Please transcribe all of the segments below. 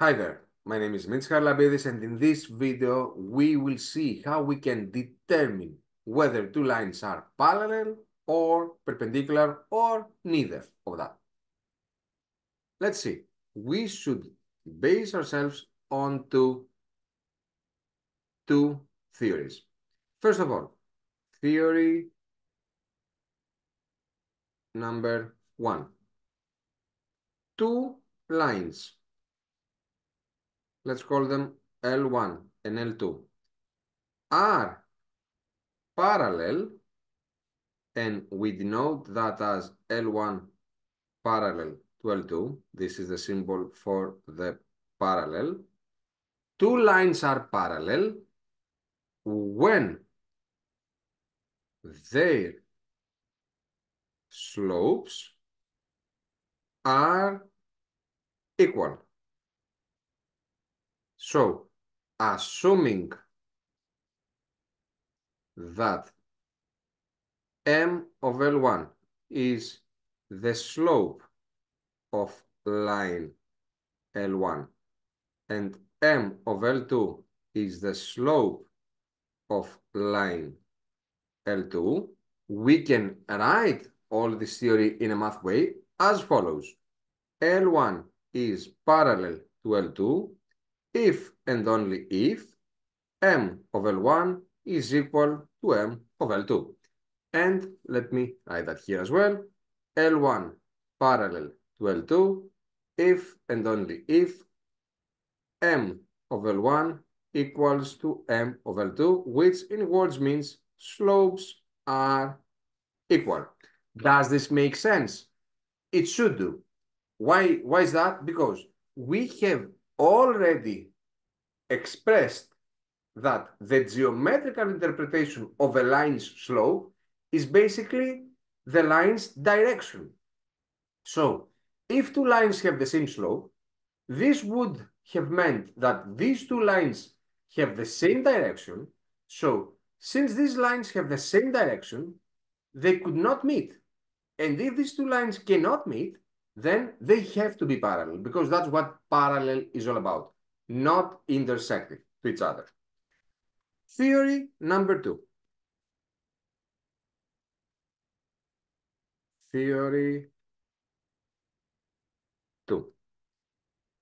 Hi there, my name is Mitch Harlabidis, and in this video we will see how we can determine whether two lines are parallel or perpendicular or neither of that. Let's see. We should base ourselves on two theories. First of all, theory number one. Two lines, let's call them L1 and L2, are parallel, and we denote that as L1 parallel to L2. This is the symbol for the parallel. Two lines are parallel when their slopes are equal. So, assuming that m of L1 is the slope of line L1 and m of L2 is the slope of line L2, we can write all this theory in a math way as follows. L1 is parallel to L2 if and only if m of L1 is equal to m of L2. And let me write that here as well. L1 parallel to L2 if and only if m of L1 equals to m of L2, which in words means slopes are equal. Does this make sense? It should do. Why is that? Because we have already expressed that the geometrical interpretation of a line's slope is basically the line's direction. So, if two lines have the same slope, this would have meant that these two lines have the same direction. So, since these lines have the same direction, they could not meet. And if these two lines cannot meet, then they have to be parallel, because that's what parallel is all about, not intersecting to each other. Theory number two. Theory two.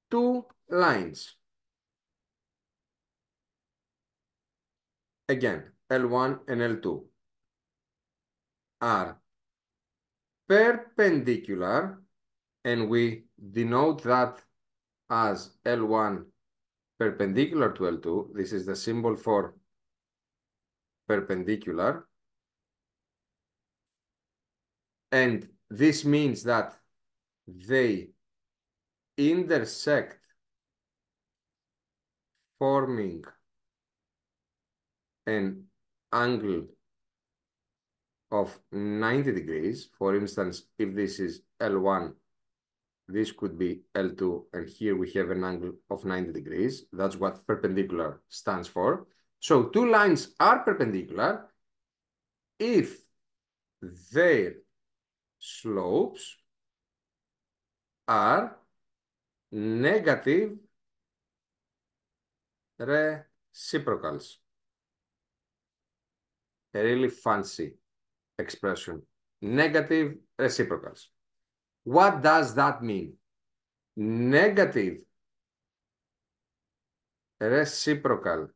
Two lines. Again, L1 and L2 are perpendicular, and we denote that as L1 perpendicular to L2. This is the symbol for perpendicular. And this means that they intersect, forming an angle of 90 degrees. For instance, if this is L1, this could be L2, and here we have an angle of 90 degrees. That's what perpendicular stands for. So two lines are perpendicular if their slopes are negative reciprocals. A really fancy expression. Negative reciprocals. What does that mean? Negative reciprocal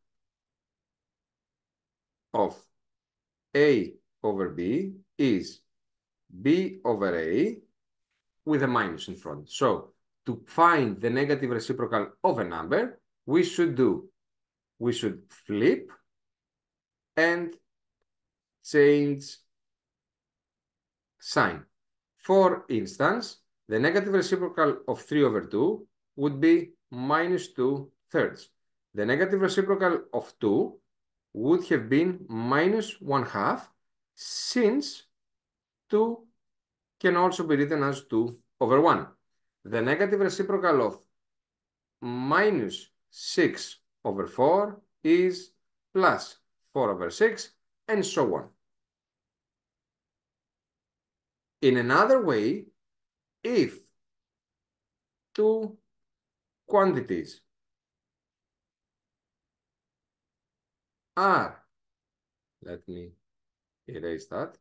of A over B is B over A with a minus in front. So to find the negative reciprocal of a number, we should flip and change sign. For instance, the negative reciprocal of 3 over 2 would be minus 2/3. The negative reciprocal of 2 would have been minus 1/2, since 2 can also be written as 2 over 1. The negative reciprocal of minus 6 over 4 is plus 4 over 6, and so on. In another way, if two quantities are, let me erase that,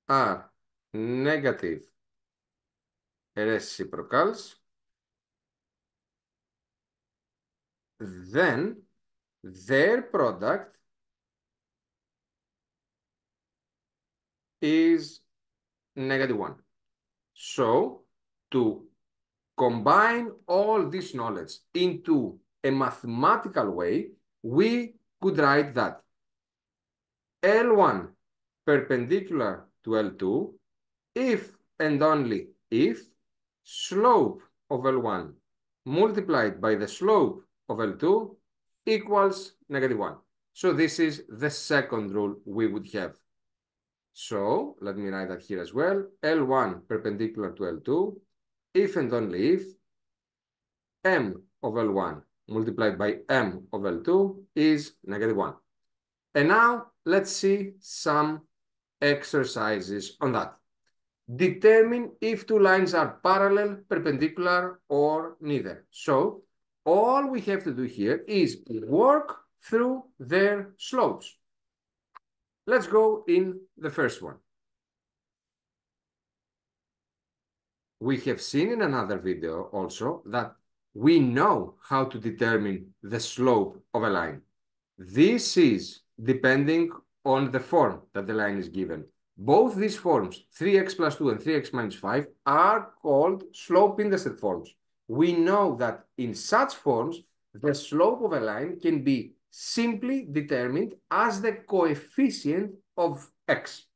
are negative reciprocals, then their product is -1. So to combine all this knowledge into a mathematical way, we could write that L1 perpendicular to L2 if and only if slope of L1 multiplied by the slope of L2 equals -1. So this is the second rule we would have. So let me write that here as well. L1 perpendicular to L2 if and only if m of L1 multiplied by m of L2 is -1. And now let's see some exercises on that. Determine if two lines are parallel, perpendicular, or neither. So all we have to do here is work through their slopes. Let's go in the first one. We have seen in another video also that we know how to determine the slope of a line. This is depending on the form that the line is given. Both these forms, 3x plus 2 and 3x minus 5, are called slope-intercept forms. We know that in such forms, the slope of a line can be simply determined as the coefficient of x.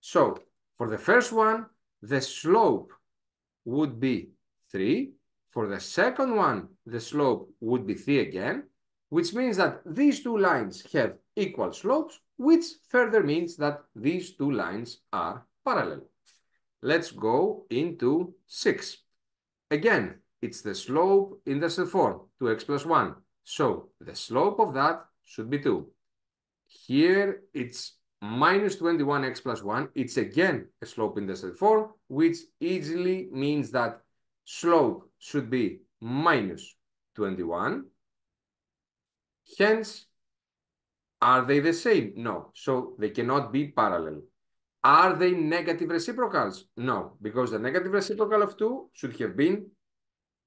So, for the first one, the slope would be 3. For the second one, the slope would be 3 again, which means that these two lines have equal slopes, which further means that these two lines are parallel. Let's go into 6. Again, it's the slope in the form, 2x plus 1. So the slope of that should be 2. Here it's minus 21x plus 1. It's again a slope in the form, which easily means that slope should be minus 21. Hence, are they the same? No. So they cannot be parallel. Are they negative reciprocals? No, because the negative reciprocal of 2 should have been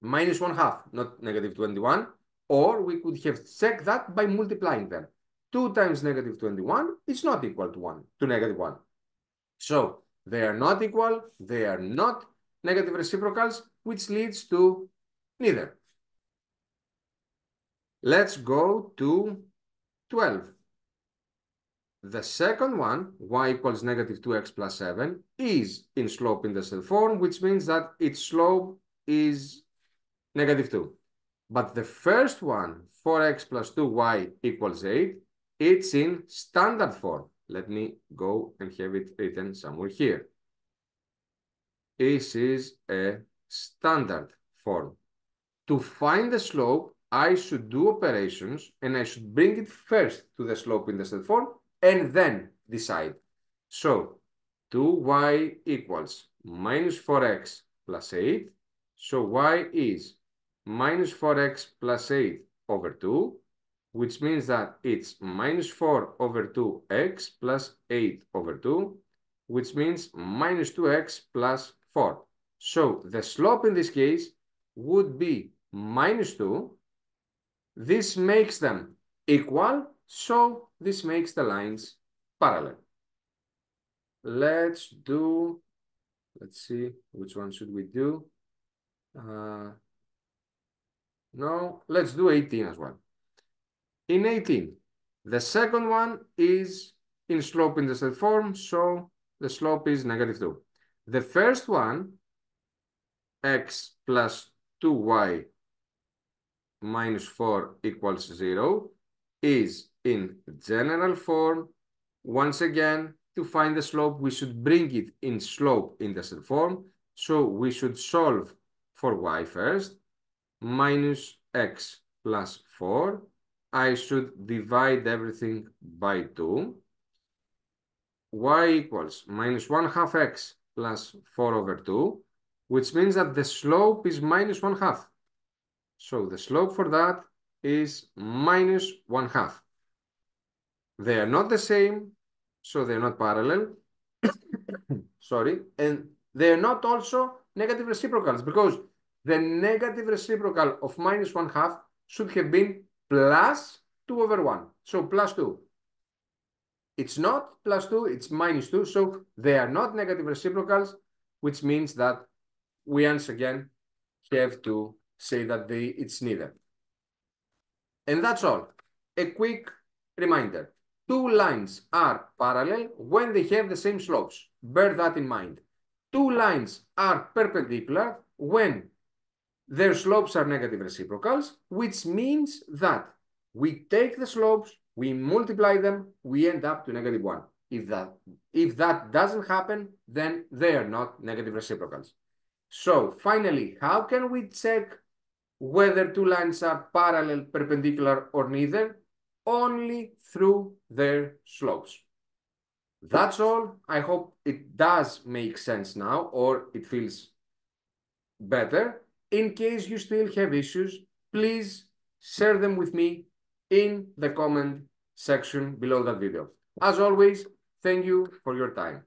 minus 1/2, not negative 21. Or we could have checked that by multiplying them. 2 times negative 21 is not equal to -1. So they are not equal, they are not negative reciprocals, which leads to neither. Let's go to 12. The second one, y equals negative 2x plus 7, is in slope-intercept form, which means that its slope is -2. But the first one, 4x plus 2y equals 8, it's in standard form. Let me go and have it written somewhere here. This is a standard form. To find the slope, I should do operations and I should bring it first to the slope-intercept form and then decide. So 2y equals minus 4x plus 8. So y is minus 4x plus 8 over 2, which means that it's minus 4 over 2x plus 8 over 2, which means minus 2x plus 4. So the slope in this case would be -2. This makes them equal, so this makes the lines parallel. Let's see, which one should we do? No, let's do 18 as well. In 18, the second one is in slope-intercept form, so the slope is -2. The first one, x plus 2y minus 4 equals 0, is in general form. Once again, to find the slope, we should bring it in slope-intercept form. So we should solve for y first. Minus x plus 4. I should divide everything by 2. Y equals minus 1/2 x plus 4 over 2, which means that the slope is minus 1/2. So the slope for that is minus 1/2. They are not the same, so they're not parallel. Sorry, and they're not also negative reciprocals because the negative reciprocal of minus 1/2 should have been plus 2/1. So plus 2. It's not plus 2, it's minus 2. So they are not negative reciprocals, which means that we once again have to say that it's neither. And that's all. A quick reminder. Two lines are parallel when they have the same slopes. Bear that in mind. Two lines are perpendicular when their slopes are negative reciprocals, which means that we take the slopes, we multiply them, we end up to -1. If that doesn't happen, then they are not negative reciprocals. So finally, how can we check whether two lines are parallel, perpendicular, or neither? Only through their slopes. That's all. I hope it does make sense now, or it feels better. In case you still have issues, please share them with me in the comment section below that video. As always, thank you for your time.